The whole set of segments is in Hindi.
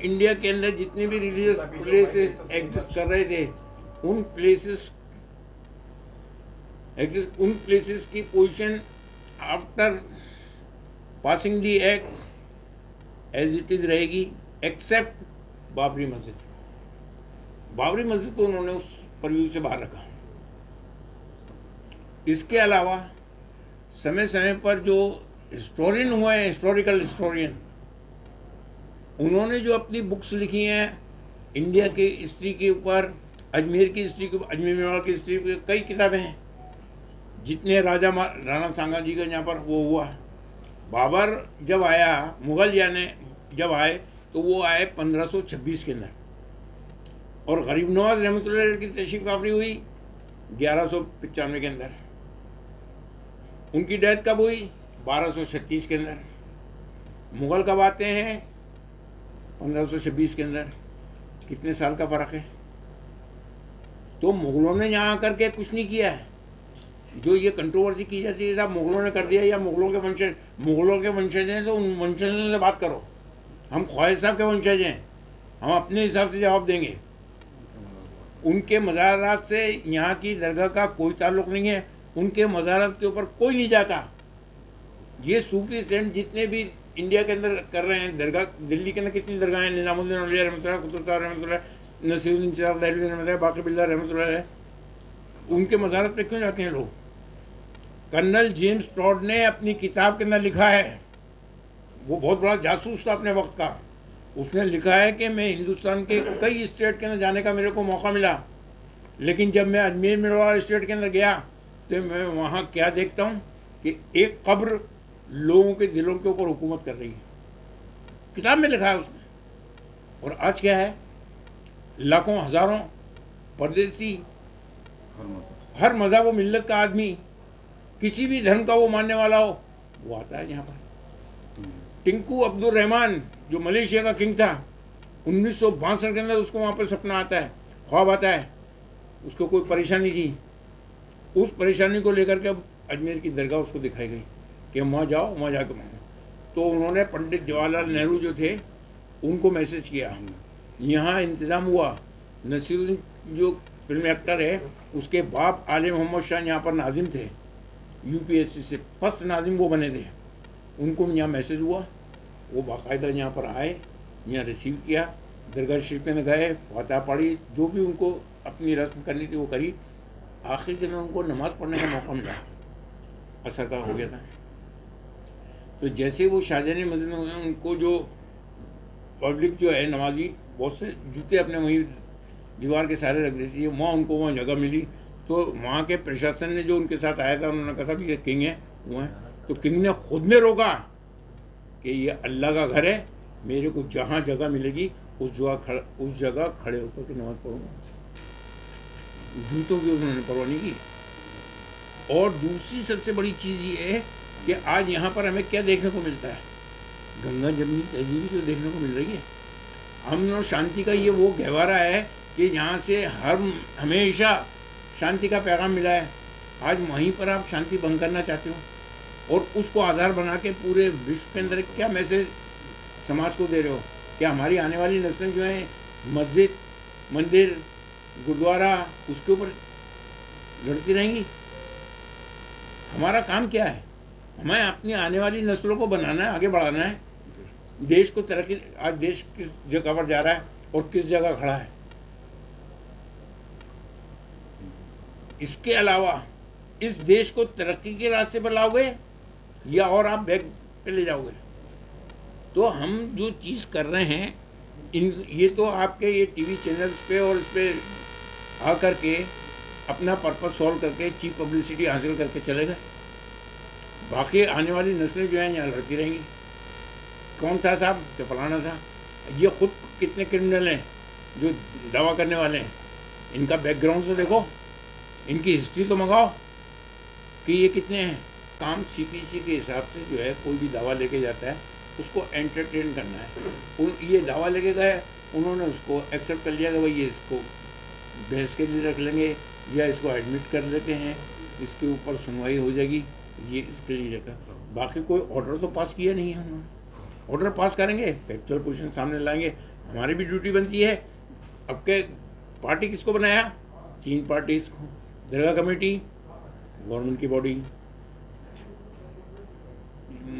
इंडिया के अंदर जितने भी रिलीजियस प्लेसेस एग्जिस्ट कर रहे थे, उन प्लेसेस की position after passing the act as it is रहेगी, एक्सेप्ट बाबरी मस्जिद। बाबरी मस्जिद को उन्होंने उस परव्यू से बाहर रखा। इसके अलावा समय समय पर जो हिस्टोरियन हुए हैं, हिस्टोरिकल हिस्टोरियन, उन्होंने जो अपनी बुक्स लिखी हैं इंडिया की हिस्ट्री के ऊपर, अजमेर की हिस्ट्री के ऊपर, अजमेर मेवाड़ की हिस्ट्री के कई किताबें हैं। जितने राणा सांगा जी का यहाँ पर वो हुआ, बाबर जब आया, मुगल यानी जब आए तो वो आए 1526 के अंदर, और गरीब नवाज रहमतुल्लाह अलैह की तशरीफ आफरी हुई 1195 के अंदर। उनकी डेथ कब हुई? 1236 के अंदर। मुगल कब आते हैं? 1526 के अंदर। कितने साल का फर्क है? तो मुगलों ने यहाँ आकर के कुछ नहीं किया है। जो ये कंट्रोवर्सी की जाती है साहब मुगलों ने कर दिया या मुगलों के वंशज हैं, तो उन वंशजों से बात करो। हम ख्वाजा साहब के वंशज हैं, हम अपने हिसाब से जवाब देंगे। उनके मज़ारात से यहाँ की दरगाह का कोई ताल्लुक़ नहीं है, उनके मज़ारात के ऊपर कोई नहीं जाता। ये सूफी सेंट जितने भी इंडिया के अंदर कर रहे हैं दरगाह, दिल्ली के अंदर कितनी दरगाह हैं, निज़ामुद्दीन औलिया रहमतुल्लाह, कुतुब साहब रहमतुल्लाह, नसीरुद्दीन चिराग दहलवी रहमतुल्लाह, बाक़ी बिल्लाह रहमतुल्लाह, उनके मज़ारात पे क्यों जाते हैं लोग? कर्नल जेम्स टॉड ने अपनी किताब के अंदर लिखा है, वो बहुत बड़ा जासूस था अपने वक्त का, उसने लिखा है कि मैं हिंदुस्तान के कई स्टेट के अंदर जाने का मेरे को मौका मिला, लेकिन जब मैं अजमेर मेवाड़ स्टेट के अंदर गया तो मैं वहाँ क्या देखता हूँ कि एक कब्र लोगों के दिलों के ऊपर हुकूमत कर रही है। किताब में लिखा है उसने। और आज क्या है? लाखों हजारों परदेसी, हर मज़हब व मिल्लत का आदमी, किसी भी धर्म का वो मानने वाला हो, वो आता है यहाँ पर। टिंकू अब्दुल रहमान जो मलेशिया का किंग था, 1962 के अंदर उसको वहाँ पर सपना आता है, ख्वाब आता है, उसको कोई परेशानी थी, उस परेशानी को लेकर के अब अजमेर की दरगाह उसको दिखाई गई कि वहाँ जाओ, वहाँ जाकर मांगो। तो उन्होंने पंडित जवाहरलाल नेहरू जो थे उनको मैसेज किया, यहाँ इंतज़ाम हुआ। नसीरुद्दीन जो फिल्म एक्टर है, उसके बाप आले मोहम्मद शाह यहाँ पर नाजिम थे, यूपीएससी से फर्स्ट नाजिम वो बने थे। उनको यहाँ मैसेज हुआ, वो बाकायदा यहाँ पर आए, यहाँ रिसीव किया, दरगाह शरीफ में गए, फतह पढ़ी, जो भी उनको अपनी रस्म करनी थी वो करी। आखिर के दिन उनको नमाज़ पढ़ने का मौका मिला, असर का हो गया था। तो जैसे वो शाहजहानी मस्जिद में हुए, उनको जो पब्लिक जो है नमाजी, बहुत से जूते अपने वहीं दीवार के सारे रख देती है, वहाँ उनको वहाँ जगह मिली। तो वहाँ के प्रशासन ने जो उनके साथ आया था, उन्होंने कहा था कि ये किंग है, वो है। तो किंग ने खुद ने रोका कि ये अल्लाह का घर है, मेरे को जहाँ जगह मिलेगी उस जगह खड़े होकर के नमाज पढ़ूंगा। जूतों की उन्होंने परवाह नहीं की। और दूसरी सबसे बड़ी चीज़ ये है कि आज यहाँ पर हमें क्या देखने को मिलता है? गंगा जमनी तहजीब जो देखने को मिल रही है। अमन और शांति का ये वो गहवारा है कि यहाँ से हमेशा शांति का पैगाम मिला है। आज वहीं पर आप शांति भंग करना चाहते हो और उसको आधार बना के पूरे विश्व के अंदर क्या मैसेज समाज को दे रहे हो? क्या हमारी आने वाली नस्लें जो हैं मस्जिद, मंदिर, गुरुद्वारा उसके ऊपर लड़ती रहेंगी? हमारा काम क्या है? हमें अपनी आने वाली नस्लों को बनाना है, आगे बढ़ाना है, देश को तरक्की। आज देश किस जगह पर जा रहा है और किस जगह खड़ा है? इसके अलावा इस देश को तरक्की के रास्ते पर लाओगे या और आप बैक पे ले जाओगे? तो हम जो चीज़ कर रहे हैं, ये तो आपके ये टीवी चैनल्स पे और इस पे आकर के अपना पर्पस सॉल्व करके चीप पब्लिसिटी हासिल करके चले गए। बाकी आने वाली नस्लें जो हैं यहाँ लड़ती रहेंगी। कौन था साहब कि फलाना था? ये खुद कितने क्रिमिनल हैं जो दावा करने वाले हैं? इनका बैकग्राउंड तो देखो, इनकी हिस्ट्री तो मंगाओ कि ये कितने हैं। काम सीपीसी के हिसाब से जो है कोई भी दावा लेके जाता है उसको एंटरटेन करना है। ये दावा लेके गए, उन्होंने उसको एक्सेप्ट कर लिया कि भाई ये इसको बहस के लिए रख लेंगे या इसको एडमिट कर लेते हैं, इसके ऊपर सुनवाई हो जाएगी, ये इसके लिए रखा। बाकी कोई ऑर्डर तो पास किया नहीं है उन्होंने। ऑर्डर पास करेंगे, फैक्चुअल पोजीशन सामने लाएंगे। हमारी भी ड्यूटी बनती है। अब के पार्टी किसको बनाया? 3 पार्टीज को। दरगाह कमेटी गवर्नमेंट की बॉडी,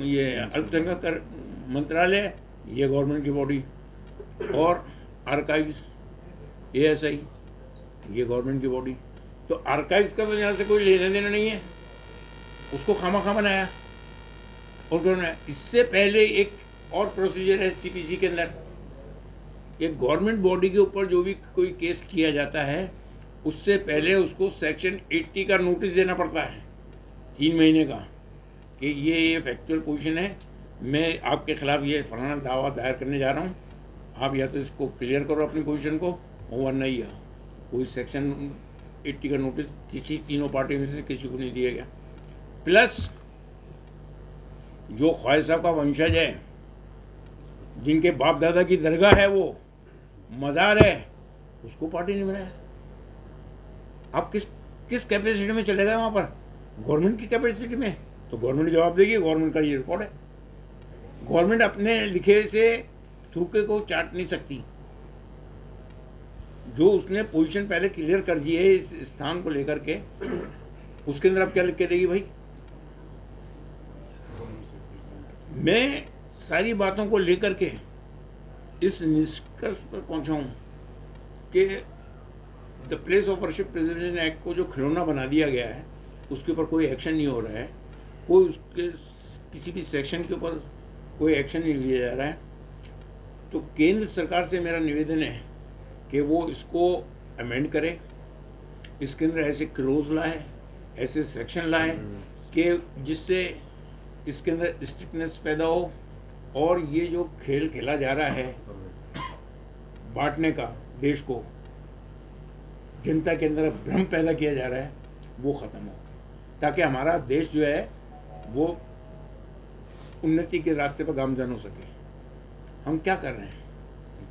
ये अल्पसंख्यक मंत्रालय ये गवर्नमेंट की बॉडी, और आर्काइव्स ASI ये गवर्नमेंट की बॉडी। तो आर्काइव्स का तो यहाँ से कोई लेना देना नहीं है, उसको खामा बनाया। और इससे पहले एक और प्रोसीजर है CPC के अंदर, एक गवर्नमेंट बॉडी के ऊपर जो भी कोई केस किया जाता है उससे पहले उसको सेक्शन 80 का नोटिस देना पड़ता है 3 महीने का, कि ये फैक्चुअल पोजीशन है, मैं आपके खिलाफ ये फलाना दावा दायर करने जा रहा हूँ, आप या तो इसको क्लियर करो अपनी पोजीशन को, वरना ही कोई सेक्शन 80 का नोटिस किसी तीनों पार्टी में से किसी को नहीं दिया गया। प्लस जो ख्वाजा साहब का वंशज है, जिनके बाप दादा की दरगाह है, वो मज़ार है, उसको पार्टी नहीं बनाया। आप किस कैपेसिटी में चले गए वहाँ पर? गवर्नमेंट की कैपेसिटी में। तो गवर्नमेंट जवाब देगी, गवर्नमेंट का ये रिकॉर्ड है। गवर्नमेंट अपने लिखे से थूके को चाट नहीं सकती। जो उसने पोजीशन पहले क्लियर कर दी है इस स्थान को लेकर के, उसके अंदर अब क्या लिख के देगी भाई? मैं सारी बातों को लेकर के इस निष्कर्ष पर पहुंचा हूं कि the place of worship preservation act को जो खिलौना बना दिया गया है, उसके ऊपर कोई एक्शन नहीं हो रहा है, कोई उसके किसी भी सेक्शन के ऊपर कोई एक्शन नहीं लिया जा रहा है। तो केंद्र सरकार से मेरा निवेदन है कि वो इसको अमेंड करे, इसके अंदर ऐसे क्लोज लाए, ऐसे सेक्शन लाए कि जिससे इसके अंदर स्ट्रिक्टनेस पैदा हो, और ये जो खेल खेला जा रहा है बांटने का, देश को जनता के अंदर भ्रम पैदा किया जा रहा है, वो ख़त्म हो, ताकि हमारा देश जो है वो उन्नति के रास्ते पर गामजन हो सके। हम क्या कर रहे हैं?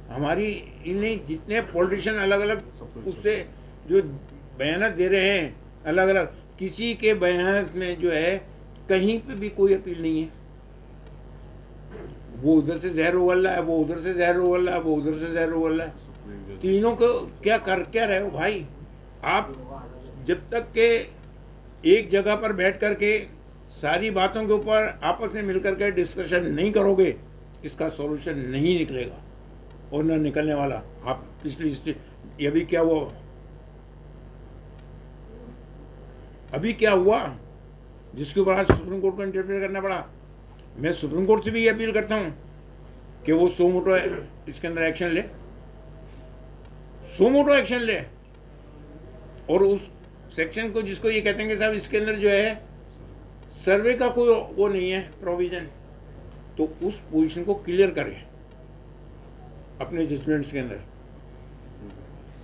हमारी इन्हें जितने पॉलिटिशियन अलग अलग उससे जो बयान दे रहे हैं अलग अलग, किसी के बयान में जो है कहीं पे भी कोई अपील नहीं है। वो उधर से जहर उगल रहा है, वो उधर से जहर उगल रहा है, वो उधर से जहर उगल रहा है। तीनों को क्या रहे हो भाई? आप जब तक के एक जगह पर बैठ करके सारी बातों के ऊपर आपस में मिलकर के डिस्कशन नहीं करोगे, इसका सॉल्यूशन नहीं निकलेगा और न निकलने वाला। आप पिछली अभी क्या हुआ, अभी क्या हुआ जिसके ऊपर आज सुप्रीम कोर्ट को इंटरफेयर करना पड़ा। मैं सुप्रीम कोर्ट से भी ये अपील करता हूं कि वो सो मोटो इसके अंदर एक्शन ले, सो मोटो एक्शन ले, और उस सेक्शन को जिसको ये कहते हैं कि साहब इसके अंदर जो है सर्वे का कोई वो नहीं है प्रोविजन, तो उस पोजीशन को क्लियर करें अपने जजमेंट्स के अंदर।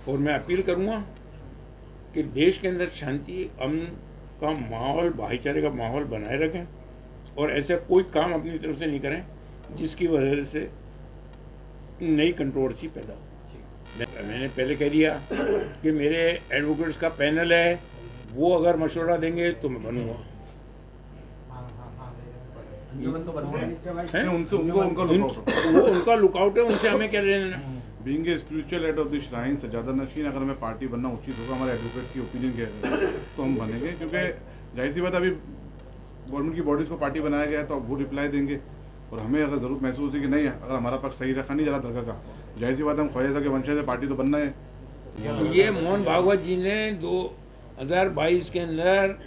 और मैं अपील करूंगा कि देश के अंदर शांति, अमन का माहौल, भाईचारे का माहौल बनाए रखें, और ऐसा कोई काम अपनी तरफ से नहीं करें जिसकी वजह से नई कंट्रोवर्सी पैदा हो। मैंने पहले कह दिया कि मेरे एडवोकेट्स का पैनल है, वो अगर मशवरा देंगे तो मैं बनूंगा। उनका लुकआउट है, उनसे हमें क्या लेना। Being a spiritual head of the shrine सजादा नशीन, अगर हमें पार्टी बनना उचित होगा, हमारे एडवोकेट की ओपिनियन क्या है तो हम बनेंगे, क्योंकि जाहिर सी बात अभी गवर्नमेंट की बॉडीज़ को पार्टी बनाया गया है तो अब वो रिप्लाई देंगे, और हमें अगर ज़रूरत महसूस है कि नहीं, अगर हमारा पक्ष सही रखा नहीं जा रहा दरगाह का, जाहिर सी बात हम ख्वाजा के वंशज से पार्टी तो बनना है। ये मोहन भागवत जी ने 2022 के अंदर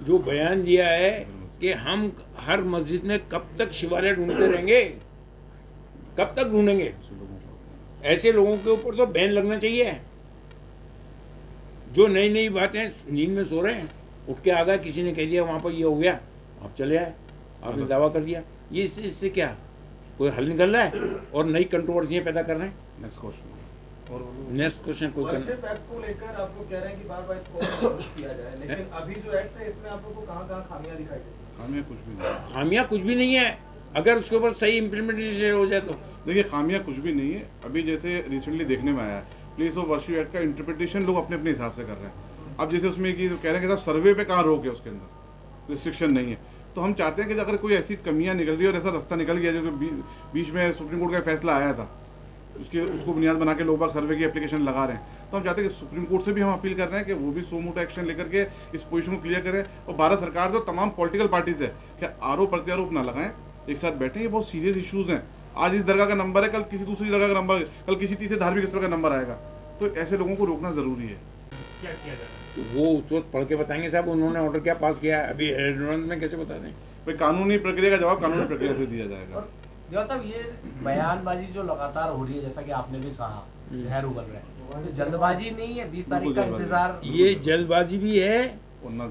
जो बयान दिया है कि हम हर मस्जिद में कब तक शिवालय ढूंढते रहेंगे, कब तक ढूंढेंगे? ऐसे लोगों के ऊपर तो बैन लगना चाहिए, जो नई नई बातें नींद में सो रहे हैं, उठ के आ गया, किसी ने कह दिया वहाँ पर ये हो गया, आप चले आए, आपने दावा कर दिया, ये इससे क्या कोई हल निकल रहा है और नई कंट्रोवर्सियाँ पैदा कर रहे हैं। नेक्स्ट क्वेश्चन कोई वर्शिप एक्ट को लेकर आप लोग कह रहे हैं कि बार-बार इसको किया जाए, लेकिन अभी जो एक्ट है इसमें आप लोगों को कहाँ-कहाँ खामियां दिखाई देती हैं? खामियां कुछ भी नहीं है, अगर उसके ऊपर सही इम्प्लीमेंटेशन हो जाए तो। देखिए, खामियां कुछ भी नहीं है। अभी जैसे रिसेंटली देखने में आया है, प्लेस ऑफ वर्शिप एक्ट का इंटरप्रिटेशन लोग अपने अपने हिसाब से कर रहे हैं। अब जैसे उसमें कि कह रहे हैं कि साहब सर्वे पे कहाँ रोक है, उसके अंदर रिस्ट्रिक्शन नहीं है। तो हम चाहते हैं कि अगर कोई ऐसी कमियां निकल रही है और ऐसा रास्ता निकल गया जैसे बीच में सुप्रीम कोर्ट का फैसला आया था, उसको बुनियाद बना के लोग बाग सर्वे की एप्लीकेशन लगा रहे हैं, तो हम चाहते हैं कि सुप्रीम कोर्ट से भी हम अपील कर रहे हैं कि वो भी सो मोटो एक्शन लेकर के इस पोजीशन को क्लियर करें। और भारत सरकार जो तमाम पॉलिटिकल पार्टीज है कि आरोप प्रत्यारोप ना लगाएं, एक साथ बैठें। ये बहुत सीरियस इश्यूज हैं। आज इस दरगाह का नंबर है, कल किसी दूसरी जगह का नंबर, कल किसी तीसरे धार्मिक स्थल का नंबर आएगा, तो ऐसे लोगों को रोकना जरूरी है। क्या किया जाए? तो वो उस वक्त पढ़ के बताएंगे साहब उन्होंने ऑर्डर क्या पास किया है, अभी एडवांस में कैसे बता दें? भाई कानूनी प्रक्रिया का जवाब कानूनी प्रक्रिया से दिया जाएगा। और जवाब साहब, ये बयानबाजी जो लगातार हो रही है, जैसा कि आपने भी कहा, जहर उगल रहा है, तो जल्दबाजी नहीं है? 20 तारीख का इंतजार। ये जल्दबाजी भी है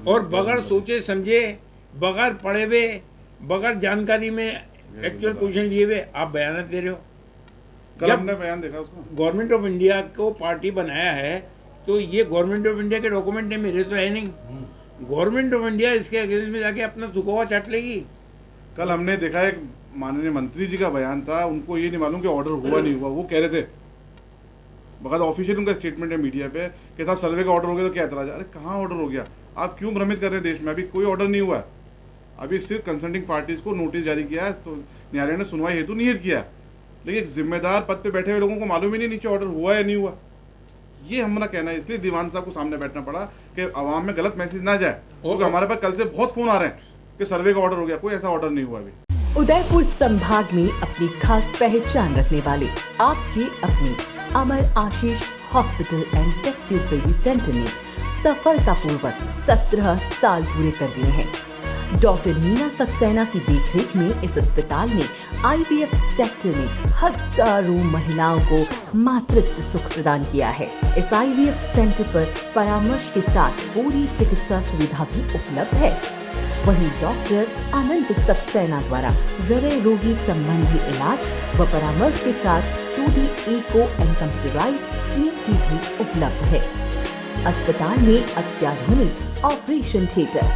और बगैर सोचे समझे, बगैर पढ़े हुए, बगैर जानकारी में एक्चुअल पोजीशन लिए हुए आप बयान दे रहे हो। कल जब हमने बयान देखा उसको, गवर्नमेंट ऑफ इंडिया को पार्टी बनाया है तो ये गवर्नमेंट ऑफ इंडिया के डॉक्यूमेंट है, मेरे तो है नहीं। गवर्नमेंट ऑफ इंडिया इसके अगेंस्ट में जाके अपना सुखवा चाट लेगी। कल हमने देखा एक माननीय मंत्री जी का बयान था, उनको ये नहीं मालूम कि ऑर्डर हुआ नहीं हुआ। वो कह रहे थे, बकायदा ऑफिशियल उनका स्टेटमेंट है मीडिया पे कि साहब सर्वे का ऑर्डर हो गया तो क्या एतराज? अरे कहाँ ऑर्डर हो गया? आप क्यों भ्रमित कर रहे हैं देश में? अभी कोई ऑर्डर नहीं हुआ है। अभी सिर्फ कंसल्टिंग पार्टीज को नोटिस जारी किया है, तो न्यायालय ने सुनवाई हेतु निहित किया है, लेकिन एक जिम्मेदार पद पे बैठे हुए लोगों को मालूम ही नहीं नीचे ऑर्डर हुआ या नहीं हुआ। ये हमारा कहना है, इसलिए दीवान साहब को सामने बैठना पड़ा कि आवाम में गलत मैसेज ना जाए, क्योंकि हमारे पास कल से बहुत फोन आ रहे हैं कि सर्वे का ऑर्डर हो गया। कोई ऐसा ऑर्डर नहीं हुआ अभी। उदयपुर संभाग में अपनी खास पहचान रखने वाले आपके अपने Amar Ashish hospital and test tube baby centre ने सफलतापूर्वक 17 साल पूरे कर दिए हैं। डॉक्टर मीना सक्सेना की देखरेख में इस अस्पताल ने IVF सेक्टर में हजारों महिलाओं को मातृत्व सुख प्रदान किया है। इस IVF सेंटर पर परामर्श के साथ पूरी चिकित्सा सुविधा भी उपलब्ध है। वहीं डॉक्टर अनंत सक्सेना द्वारा हृदय रोगी संबंधी इलाज व परामर्श के साथ 2D echo and computerised TMT भी उपलब्ध है। अस्पताल में अत्याधुनिक operation theatre,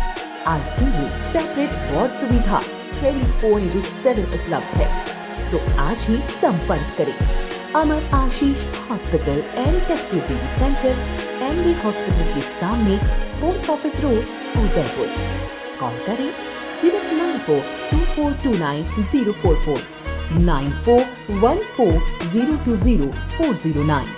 ICU, separate ward सुविधा 24/7 उपलब्ध है। तो आज ही संपर्क करें Amar Ashish hospital and test tube baby centre, MD hospital के सामने, post office road, Udaipur. Call करें 0942429 044 9414020409।